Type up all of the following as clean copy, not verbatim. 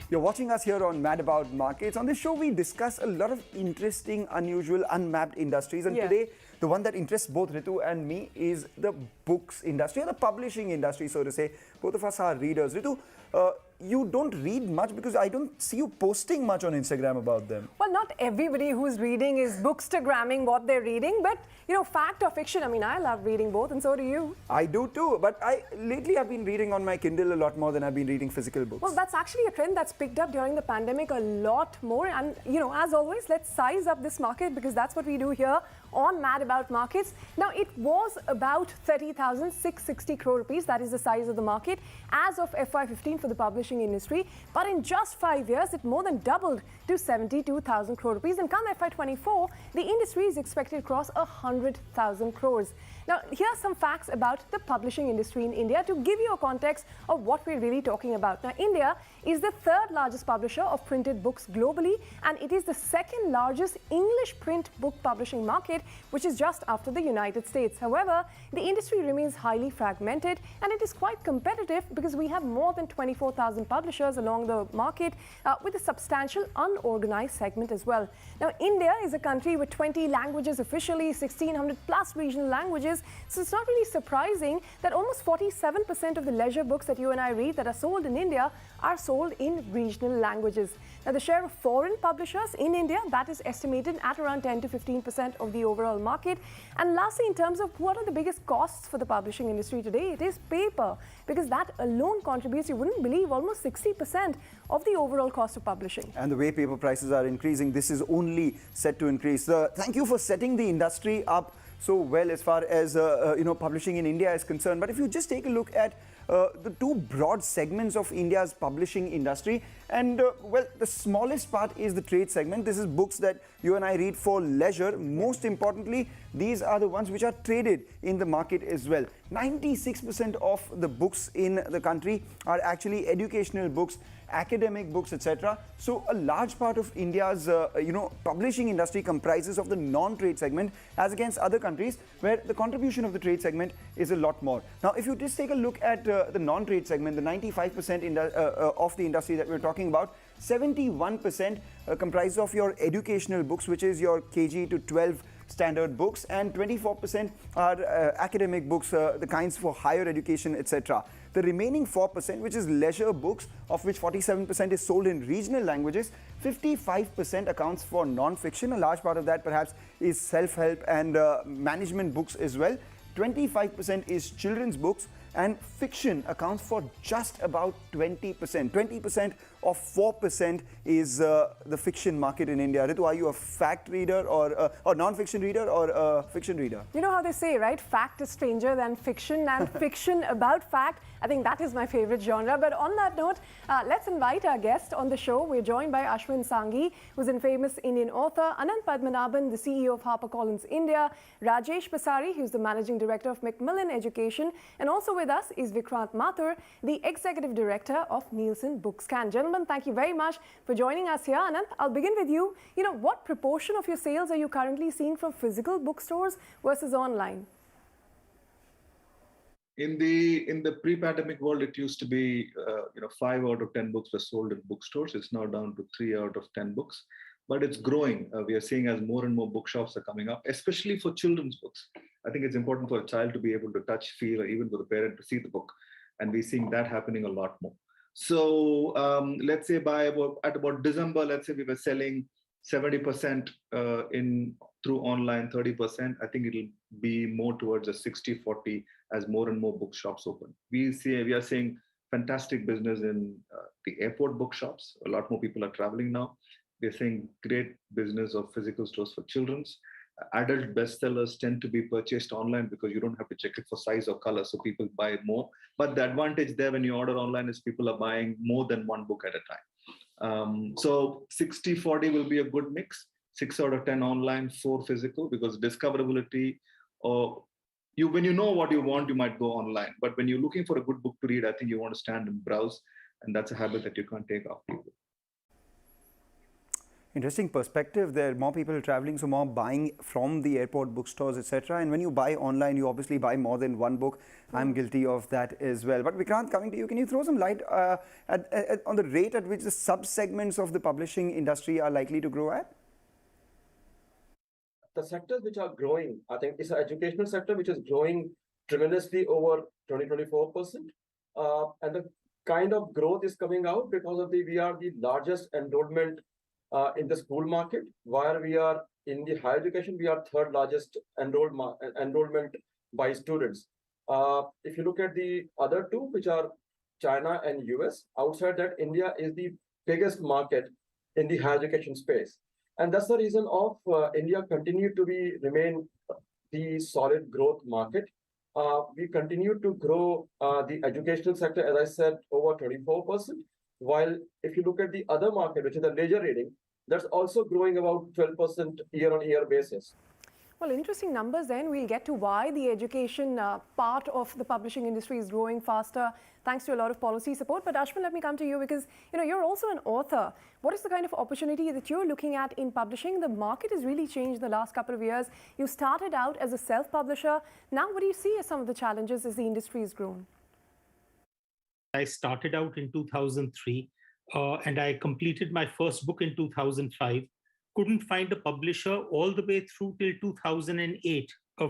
You're watching us here on Mad About Markets. On this show, we discuss a lot of interesting, unusual, unmapped industries. And today, the one that interests both Ritu and me is the books industry, or the publishing industry, so to say. Both of us are readers. Ritu, you don't read much because I don't see you posting much on Instagram about them. Well, not everybody who's reading is bookstagramming what they're reading, but fact or fiction, I mean, I love reading both, and so do you. I do too, but lately I've been reading on my Kindle a lot more than I've been reading physical books. Well, that's actually a trend that's picked up during the pandemic a lot more, and as always, let's size up this market because that's what we do here on Mad About Markets. Now, it was about 30,660 crore rupees, that is the size of the market, as of FY15 for the publishing industry. But in just 5 years, it more than doubled to 72,000 crore rupees. And come FY24, the industry is expected to cross 100,000 crores. Now, here are some facts about the publishing industry in India to give you a context of what we're really talking about. Now, India is the third largest publisher of printed books globally, and it is the second largest English print book publishing market, which is just after the United States. However, the industry remains highly fragmented, and it is quite competitive because we have more than 24,000 publishers along the market with a substantial unorganized segment as well. Now, India is a country with 20 languages officially, 1,600 plus regional languages. So it's not really surprising that almost 47% of the leisure books that you and I read that are sold in India are sold in regional languages. Now, the share of foreign publishers in India, that is estimated at around 10 to 15% of the overall market. And lastly, in terms of what are the biggest costs for the publishing industry today, it is paper, because that alone contributes, you wouldn't believe, almost 60% of the overall cost of publishing. And the way paper prices are increasing, this is only set to increase. Thank you for setting the industry up so well as far as publishing in India is concerned. But if you just take a look at the two broad segments of India's publishing industry, and the smallest part is the trade segment. This is books that you and I read for leisure. Most importantly, these are the ones which are traded in the market as well. 96% of the books in the country are actually educational books, academic books, etc. So a large part of India's publishing industry comprises of the non-trade segment, as against other countries where the contribution of the trade segment is a lot more. Now, if you just take a look at the non-trade segment, the 95% of the industry that we're talking about, 71% comprises of your educational books, which is your KG to 12 standard books, and 24% are academic books, the kinds for higher education, etc. The remaining 4%, which is leisure books, of which 47% is sold in regional languages, 55% accounts for non-fiction. A large part of that perhaps is self-help and management books as well. 25% is children's books, and fiction accounts for just about 20%. 20% of 4% is the fiction market in India. Ritu, are you a fact reader or non-fiction reader or a fiction reader? You know how they say, right? Fact is stranger than fiction, and fiction about fact. I think that is my favorite genre. But on that note, let's invite our guest on the show. We're joined by Ashwin Sanghi, who's a famous Indian author, Anant Padmanabhan, the CEO of HarperCollins India, Rajesh Pasari, who's the Managing Director of Macmillan Education, and also with us is Vikrant Mathur, the Executive Director of Nielsen Bookscan. Gentlemen, thank you very much for joining us here. Anant, I'll begin with you. What proportion of your sales are you currently seeing from physical bookstores versus online? In the pre-pandemic world, it used to be 5 out of 10 books were sold in bookstores. It's now down to 3 out of 10 books, but it's growing. We are seeing as more and more bookshops are coming up, especially for children's books. I think it's important for a child to be able to touch, feel, or even for the parent to see the book, and we're seeing that happening a lot more. So let's say at about December, let's say we were selling 70% through online, 30%. I think it'll be more towards a 60-40 as more and more bookshops open. We are seeing fantastic business in the airport bookshops. A lot more people are traveling now. We're seeing great business of physical stores for children's. Adult bestsellers tend to be purchased online because you don't have to check it for size or color, so people buy more. But the advantage there when you order online is people are buying more than one book at a time. So 60-40 will be a good mix. 6 out of 10 online, 4 physical, because discoverability, or when you know what you want, you might go online. But when you're looking for a good book to read, I think you want to stand and browse, and that's a habit that you can't take off people. Interesting perspective there. More people are traveling, so more buying from the airport bookstores, etc. And when you buy online, you obviously buy more than one book. I'm guilty of that as well. But Vikrant, coming to you, can you throw some light on the rate at which the sub-segments of the publishing industry are likely to grow at? The sectors which are growing, I think, is the educational sector, which is growing tremendously over 20-24%. And the kind of growth is coming out because of we are the largest enrollment in the school market, while we are in the higher education, we are third largest enrollment by students. If you look at the other two, which are China and US, outside that, India is the biggest market in the higher education space. And that's the reason of India continue to remain the solid growth market. We continue to grow the educational sector, as I said, over 24%. While if you look at the other market, which is the leisure reading, that's also growing about 12% year-on-year basis. Well, interesting numbers then. We'll get to why the education part of the publishing industry is growing faster thanks to a lot of policy support. But Ashwin, let me come to you because you're also an author. What is the kind of opportunity that you're looking at in publishing? The market has really changed the last couple of years. You started out as a self-publisher. Now, what do you see as some of the challenges as the industry has grown? I started out in 2003 and I completed my first book in 2005. Couldn't find a publisher all the way through till 2008, a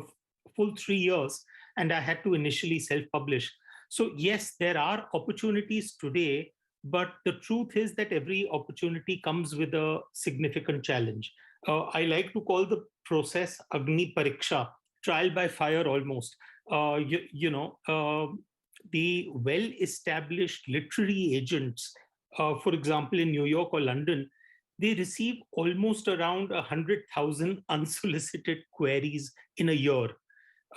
full 3 years, and I had to initially self-publish. So yes, there are opportunities today, but the truth is that every opportunity comes with a significant challenge. I like to call the process Agni Pariksha, trial by fire almost. The well-established literary agents, for example, in New York or London, they receive almost around 100,000 unsolicited queries in a year.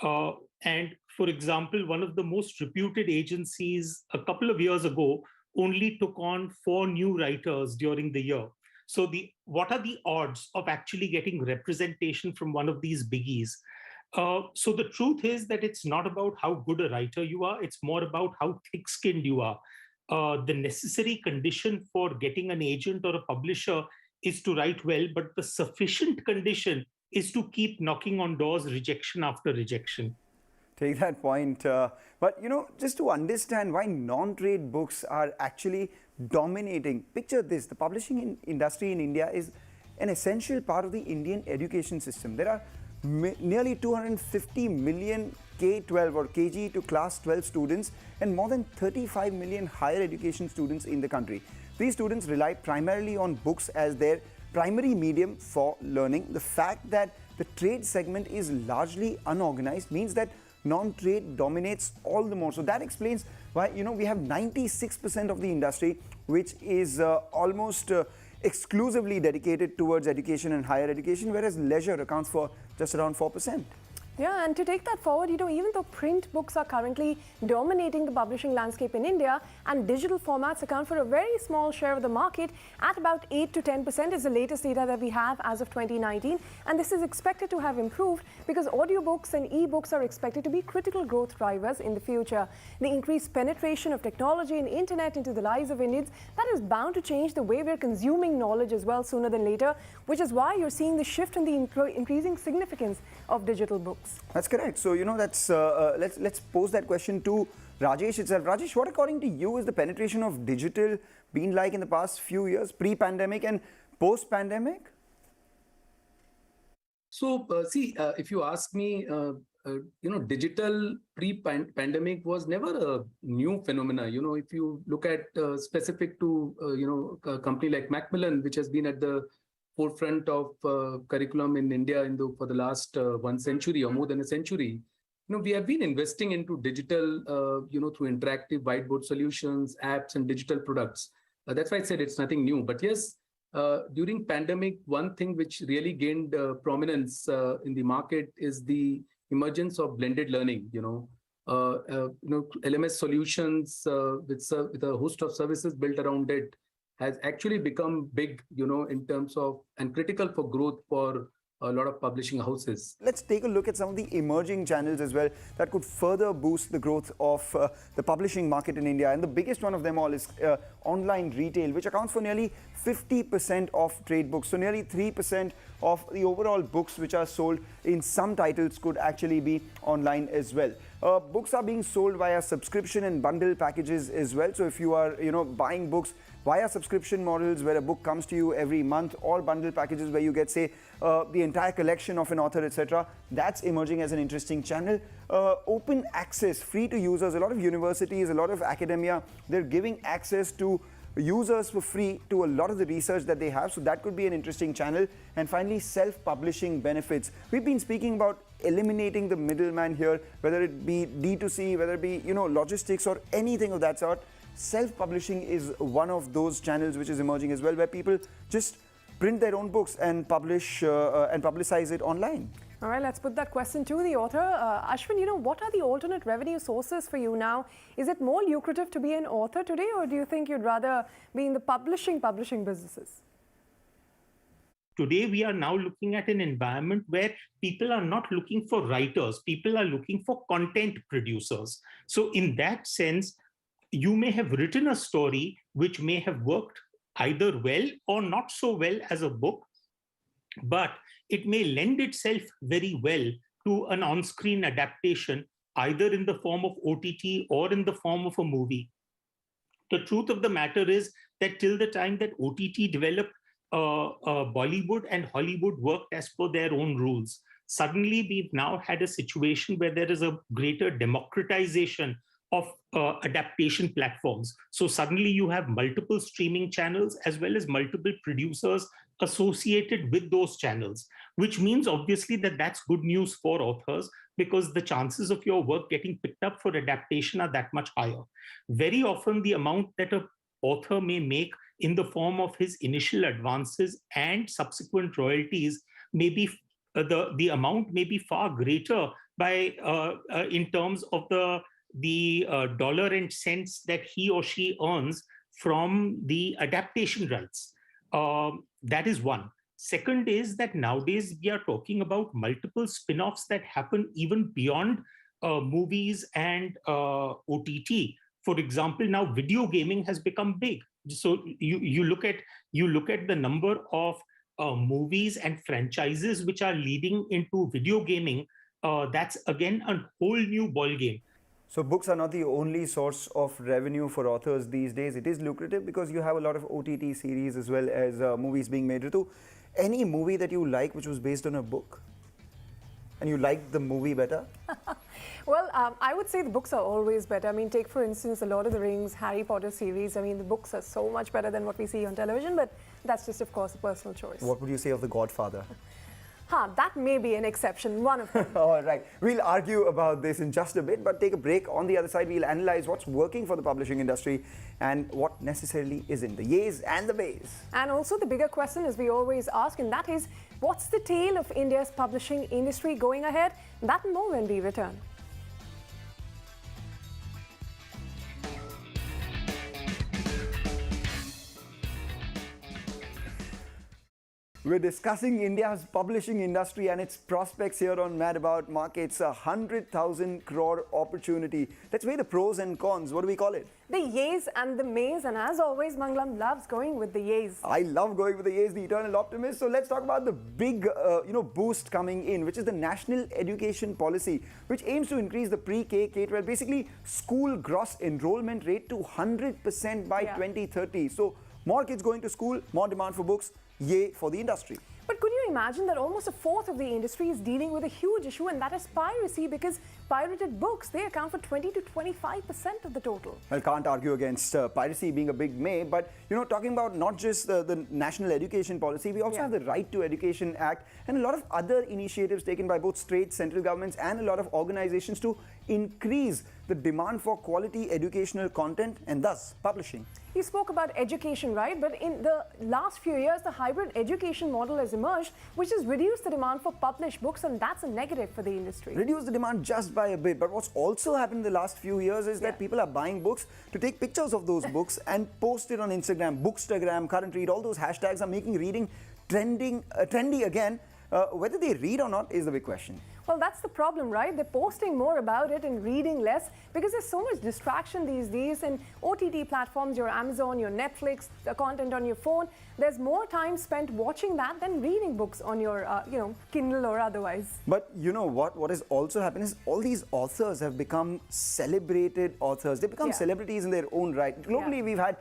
And for example, one of the most reputed agencies a couple of years ago only took on 4 new writers during the year. So what are the odds of actually getting representation from one of these biggies? So the truth is that it's not about how good a writer you are, it's more about how thick-skinned you are. The necessary condition for getting an agent or a publisher is to write well, but the sufficient condition is to keep knocking on doors, rejection after rejection. Take that point. But, just to understand why non-trade books are actually dominating, picture this, the publishing industry in India is an essential part of the Indian education system. There are nearly 250 million K-12 or KG to class 12 students and more than 35 million higher education students in the country. These students rely primarily on books as their primary medium for learning. The fact that the trade segment is largely unorganized means that non-trade dominates all the more. So that explains why, we have 96% of the industry, which is almost exclusively dedicated towards education and higher education, whereas leisure accounts for just around 4%. Yeah, and to take that forward, even though print books are currently dominating the publishing landscape in India and digital formats account for a very small share of the market at about 8 to 10% is the latest data that we have as of 2019. And this is expected to have improved because audiobooks and e-books are expected to be critical growth drivers in the future. The increased penetration of technology and internet into the lives of Indians, that is bound to change the way we're consuming knowledge as well sooner than later, which is why you're seeing the shift in the increasing significance of digital books. That's correct. So, let's pose that question to Rajesh itself. Rajesh, what according to you is the penetration of digital been like in the past few years, pre-pandemic and post-pandemic? So, if you ask me, digital pre-pandemic was never a new phenomena. If you look at specific to, a company like Macmillan, which has been at the forefront of curriculum in India for the last 1 century or more than a century, we have been investing into digital, through interactive whiteboard solutions, apps, and digital products. That's why I said it's nothing new. But yes, during pandemic, one thing which really gained prominence in the market is the emergence of blended learning. LMS solutions with a host of services built around it has actually become big, in terms of and critical for growth for a lot of publishing houses. Let's take a look at some of the emerging channels as well that could further boost the growth of the publishing market in India. And the biggest one of them all is online retail, which accounts for nearly 50% of trade books. So nearly 3% of the overall books which are sold in some titles could actually be online as well. Books are being sold via subscription and bundle packages as well. So if you are, buying books via subscription models where a book comes to you every month, or bundle packages where you get, say, the entire collection of an author, etc., that's emerging as an interesting channel. Open access, free to users. A lot of universities, a lot of academia, they're giving access to users for free to a lot of the research that they have. So that could be an interesting channel. And finally, self-publishing benefits. We've been speaking about eliminating the middleman here, whether it be D2C, whether it be, logistics or anything of that sort. Self-publishing is one of those channels which is emerging as well, where people just print their own books and publish and publicize it online. All right, let's put that question to the author. Ashwin, what are the alternate revenue sources for you now? Is it more lucrative to be an author today, or do you think you'd rather be in the publishing businesses? Today, we are now looking at an environment where people are not looking for writers, people are looking for content producers. So in that sense, you may have written a story which may have worked either well or not so well as a book, but it may lend itself very well to an on-screen adaptation, either in the form of OTT or in the form of a movie. The truth of the matter is that till the time that OTT developed, Bollywood and Hollywood worked as per their own rules. Suddenly, we've now had a situation where there is a greater democratization of adaptation platforms. So suddenly you have multiple streaming channels as well as multiple producers associated with those channels, which means obviously that that's good news for authors, because the chances of your work getting picked up for adaptation are that much higher. Very often the amount that an author may make in the form of his initial advances and subsequent royalties may be the amount may be far greater by in terms of the dollar and cents that he or she earns from the adaptation rights. That is one. Second is that nowadays we are talking about multiple spin-offs that happen even beyond movies and OTT. For example, now video gaming has become big. So you look at the number of movies and franchises which are leading into video gaming. That's again a whole new ballgame. So books are not the only source of revenue for authors these days. It is lucrative because you have a lot of OTT series as well as movies being made. Ritu, any movie that you like which was based on a book and you liked the movie better? Well, I would say the books are always better. I mean, take for instance the Lord of the Rings, Harry Potter series. I mean, the books are so much better than what we see on television, but that's just, of course, a personal choice. What would you say of The Godfather? That may be an exception, one of them. All right. We'll argue about this in just a bit, but take a break. On the other side, we'll analyze what's working for the publishing industry and what necessarily isn't, the yays and the bays. And also the bigger question, as we always ask, and that is, what's the tale of India's publishing industry going ahead? That and more when we return. We're discussing India's publishing industry and its prospects here on Mad About Markets. 100,000 crore opportunity. Let's weigh the pros and cons. What do we call it? The yays and the mays, and as always, Mangalam loves going with the yays. I love going with the yays, the eternal optimist. So let's talk about the big, boost coming in, which is the National Education Policy, which aims to increase the pre-K, K-12, basically school gross enrollment rate to 100% by 2030. So more kids going to school, more demand for books. Yay for the industry. But could you imagine that almost a fourth of the industry is dealing with a huge issue, and that is piracy, because pirated books, they account for 20 to 25% of the total. Well, can't argue against piracy being a big may, but talking about not just the National Education Policy, we also have the Right to Education Act and a lot of other initiatives taken by both state, central governments and a lot of organizations to increase the demand for quality educational content and thus publishing. You spoke about education, right? But in the last few years, the hybrid education model has emerged, which has reduced the demand for published books, and that's a negative for the industry. Reduce the demand just by a bit. But what's also happened in the last few years is that people are buying books to take pictures of those books and post it on Instagram. Bookstagram, Current Read, all those hashtags are making reading trendy again. whether they read or not is the big question. Well, that's the problem, right? They're posting more about it and reading less because there's so much distraction these days. And OTT platforms, your Amazon, your Netflix, the content on your phone, there's more time spent watching that than reading books on your, Kindle or otherwise. But you know what has also happened is all these authors have become celebrated authors. They become Yeah. celebrities in their own right. Globally, Yeah. we've had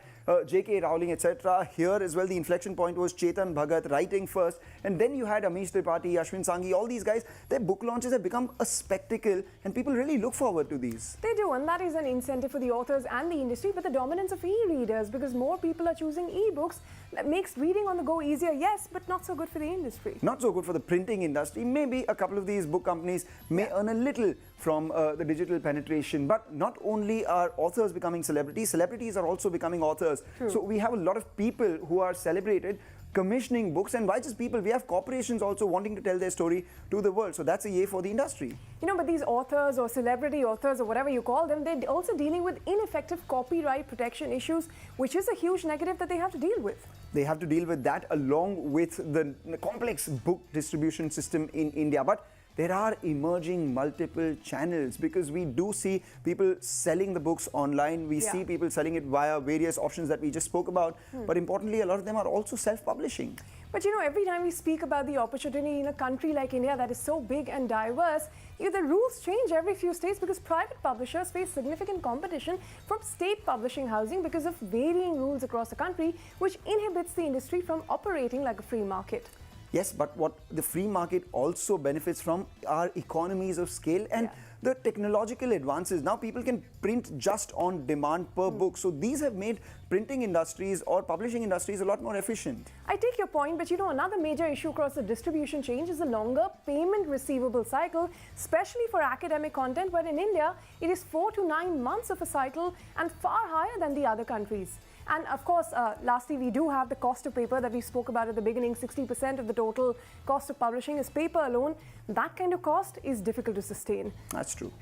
J.K. Rowling, etc. Here as well, the inflection point was Chetan Bhagat writing first. And then you had Amish Tripathi, Ashwin Sanghi, all these guys. Their book launches have become a spectacle and people really look forward to these. They do, and that is an incentive for the authors and the industry, but the dominance of e-readers, because more people are choosing e-books, that makes reading on the go easier, yes, but not so good for the industry. Not so good for the printing industry. Maybe a couple of these book companies may earn a little from the digital penetration. But not only are authors becoming celebrities, celebrities are also becoming authors. True. So we have a lot of people who are celebrated commissioning books, and why just people? We have corporations also wanting to tell their story to the world. So that's a yay for the industry. You know, but these authors or celebrity authors or whatever you call them, they're also dealing with ineffective copyright protection issues, which is a huge negative that they have to deal with. They have to deal with that along with the complex book distribution system in India. But there are emerging multiple channels because we do see people selling the books online. We Yeah. see people selling it via various options that we just spoke about. But importantly, a lot of them are also self-publishing. But you know, every time we speak about the opportunity in a country like India that is so big and diverse, the rules change every few states because private publishers face significant competition from state publishing housing because of varying rules across the country, which inhibits the industry from operating like a free market. Yes, but what the free market also benefits from are economies of scale and the technological advances. Now people can print just on demand per book. So these have made printing industries or publishing industries a lot more efficient. I take your point, but you know, another major issue across the distribution chain is the longer payment receivable cycle, especially for academic content, where in India, it is 4 to 9 months of a cycle and far higher than the other countries. And of course, lastly, we do have the cost of paper that we spoke about at the beginning. 60% of the total cost of publishing is paper alone. That kind of cost is difficult to sustain. That's true.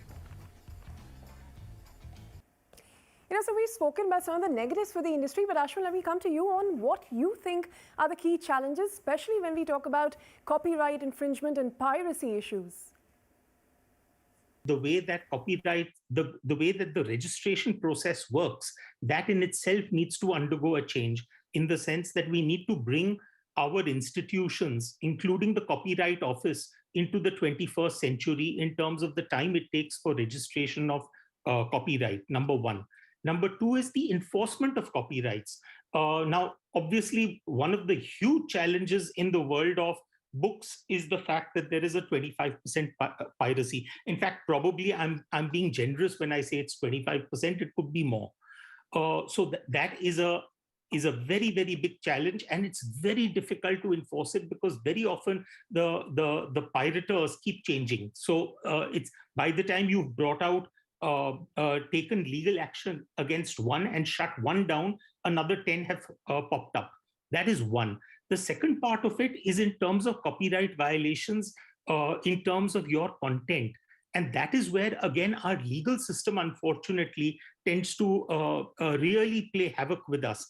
You know, so we've spoken about some of the negatives for the industry, but Ashwin, let me come to you on what you think are the key challenges, especially when we talk about copyright infringement and piracy issues. The way that copyright, the way that the registration process works, that in itself needs to undergo a change in the sense that we need to bring our institutions, including the Copyright Office, into the 21st century in terms of the time it takes for registration of copyright, number one. Number two is the enforcement of copyrights. Now, obviously, one of the huge challenges in the world of books is the fact that there is a 25% piracy. In fact, probably I'm being generous when I say it's 25%. It could be more. So that is a very, very big challenge, and it's very difficult to enforce it because very often the pirators keep changing. So it's by the time you've brought out taken legal action against one and shut one down, another 10 have popped up. That is one. The second part of it is in terms of copyright violations, in terms of your content. And that is where, again, our legal system, unfortunately, tends to really play havoc with us.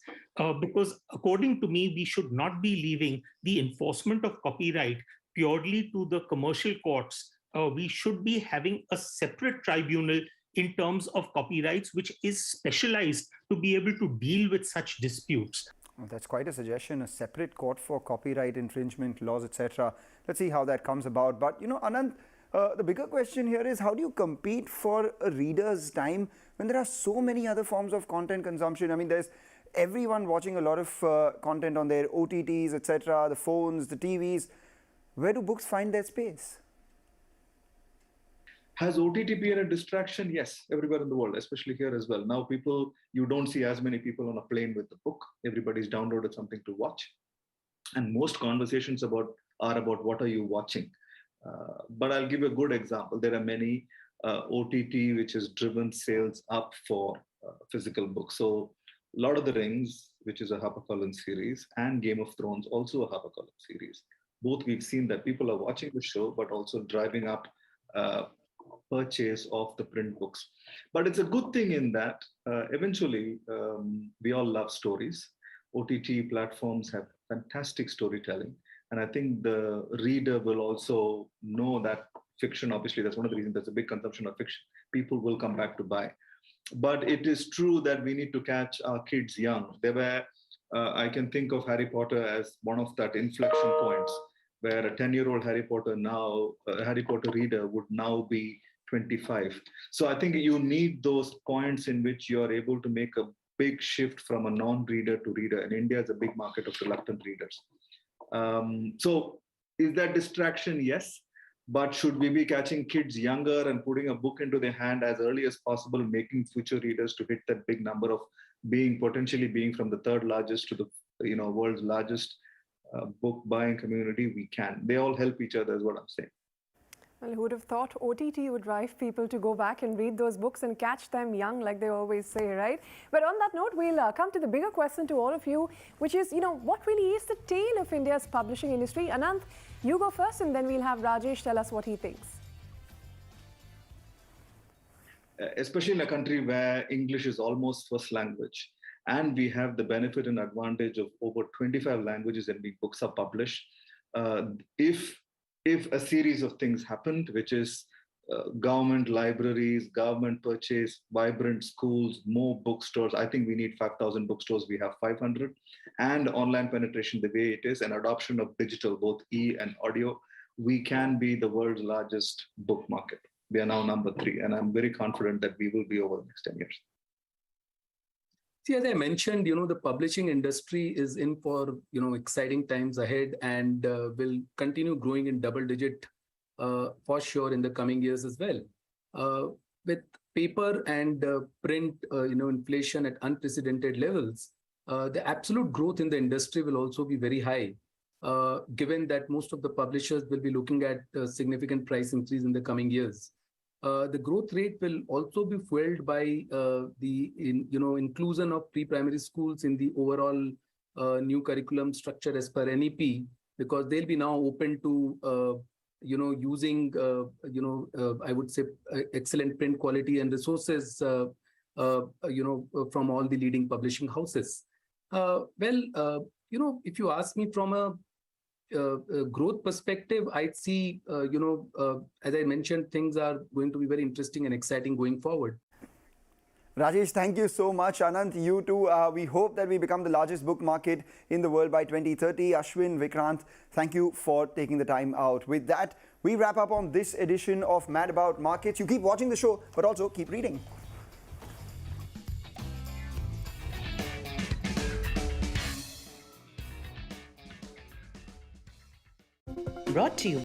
Because according to me, we should not be leaving the enforcement of copyright purely to the commercial courts. We should be having a separate tribunal in terms of copyrights, which is specialized to be able to deal with such disputes. Well, that's quite a suggestion, a separate court for copyright infringement laws, etc. Let's see how that comes about. But, you know, Anand, the bigger question here is how do you compete for a reader's time when there are so many other forms of content consumption? I mean, there's everyone watching a lot of content on their OTTs, etc., the phones, the TVs. Where do books find their space? Has OTT been a distraction? Yes, everywhere in the world, especially here as well. Now you don't see as many people on a plane with the book. Everybody's downloaded something to watch. And most conversations are about what are you watching. But I'll give you a good example. There are many OTT which has driven sales up for physical books. So Lord of the Rings, which is a HarperCollins series, and Game of Thrones, also a HarperCollins series. Both we've seen that people are watching the show, but also driving up purchase of the print books. But it's a good thing in that eventually we all love stories. OTT platforms have fantastic storytelling. And I think the reader will also know that fiction, obviously, that's one of the reasons there's a big consumption of fiction. People will come back to buy. But it is true that we need to catch our kids young. I can think of Harry Potter as one of that inflection points where a 10-year-old Harry Potter reader would now be 25. So I think you need those points in which you're able to make a big shift from a non-reader to reader. And India is a big market of reluctant readers. So is that distraction? Yes. But should we be catching kids younger and putting a book into their hand as early as possible, making future readers to hit that big number of potentially being from the third largest to the world's largest book buying community? We can. They all help each other, is what I'm saying. Well, who would have thought OTT would drive people to go back and read those books and catch them young, like they always say, right? But on that note, we'll come to the bigger question to all of you, which is, what really is the tale of India's publishing industry? Anant, you go first, and then we'll have Rajesh tell us what he thinks. Especially in a country where English is almost first language, and we have the benefit and advantage of over 25 languages in which books are published. If a series of things happened, which is government libraries, government purchase, vibrant schools, more bookstores, I think we need 5,000 bookstores, we have 500, and online penetration the way it is, and adoption of digital, both and audio, we can be the world's largest book market. We are now number 3, and I'm very confident that we will be over the next 10 years. See, as I mentioned, the publishing industry is in for, exciting times ahead, and will continue growing in double digit for sure in the coming years as well. With paper and print, inflation at unprecedented levels, the absolute growth in the industry will also be very high, given that most of the publishers will be looking at a significant price increase in the coming years. The growth rate will also be fueled by the inclusion of pre-primary schools in the overall new curriculum structure as per NEP, because they'll be now open to using I would say excellent print quality and resources from all the leading publishing houses. If you ask me from a growth perspective, I'd see, as I mentioned, things are going to be very interesting and exciting going forward. Rajesh, thank you so much. Anant, you too. We hope that we become the largest book market in the world by 2030. Ashwin, Vikrant, thank you for taking the time out. With that, we wrap up on this edition of Mad About Markets. You keep watching the show, but also keep reading. Brought to you